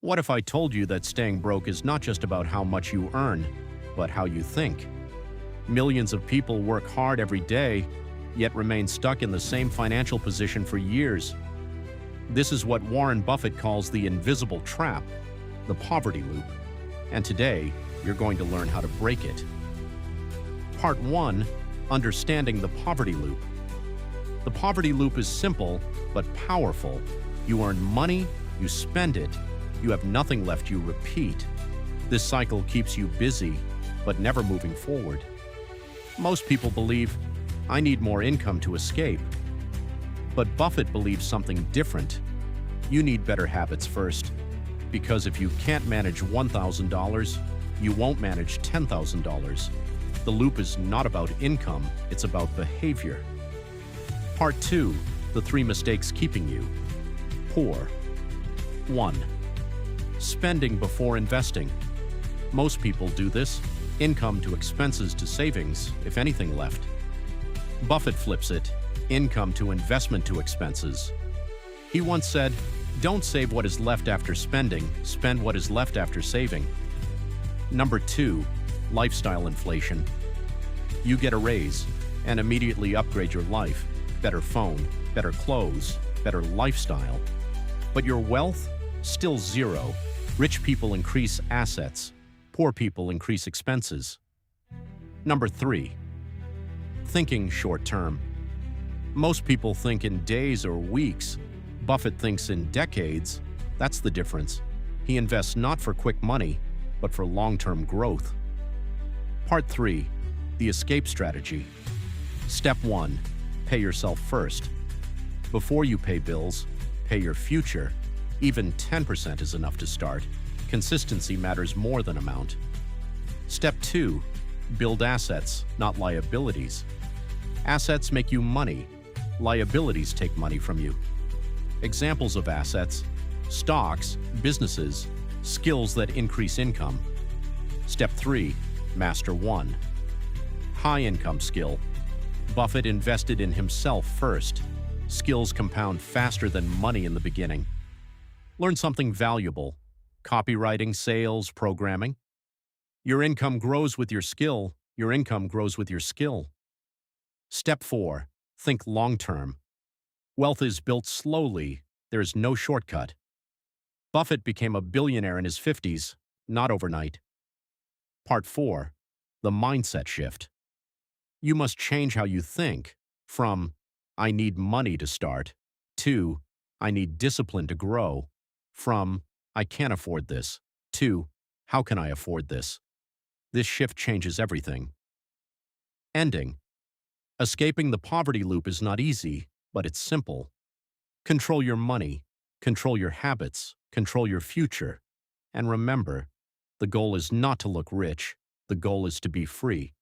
What if I told you that staying broke is not just about how much you earn, but how you think? Millions of people work hard every day, yet remain stuck in the same financial position for years. This is what Warren Buffett calls the invisible trap, the poverty loop. And today, you're going to learn how to break it. Part 1. Understanding the poverty loop. The poverty loop is simple, but powerful. You earn money, you spend it, you have nothing left, you repeat. This cycle keeps you busy, but never moving forward. Most people believe, I need more income to escape. But Buffett believes something different. You need better habits first. Because if you can't manage $1,000, you won't manage $10,000. The loop is not about income, it's about behavior. Part 2. The 3 mistakes keeping you poor. 1. Spending before investing. Most people do this. Income to expenses to savings, if anything left. Buffett flips it. Income to investment to expenses. He once said, don't save what is left after spending, spend what is left after saving. Number 2. Lifestyle inflation. You get a raise and immediately upgrade your life. Better phone, better clothes, better lifestyle. But your wealth? Still zero. Rich people increase assets. Poor people increase expenses. Number 3. Thinking short-term. Most people think in days or weeks. Buffett thinks in decades. That's the difference. He invests not for quick money, but for long-term growth. Part 3. The escape strategy. Step 1. Pay yourself first. Before you pay bills, pay your future. Even 10% is enough to start. Consistency matters more than amount. Step 2. Build assets, not liabilities. Assets make you money. Liabilities take money from you. Examples of assets: stocks, businesses, skills that increase income. Step 3. Master 1. High-income skill. Buffett invested in himself first. Skills compound faster than money in the beginning. Learn something valuable. Copywriting, sales, programming. Your income grows with your skill. Your income grows with your skill. Step 4. Think long-term. Wealth is built slowly. There is no shortcut. Buffett became a billionaire in his 50s, not overnight. Part 4. The mindset shift. You must change how you think from, I need money to start, to, I need discipline to grow, from, I can't afford this, to, how can I afford this? This shift changes everything. Ending. Escaping the poverty loop is not easy, but it's simple. Control your money, control your habits, control your future. And remember, the goal is not to look rich, the goal is to be free.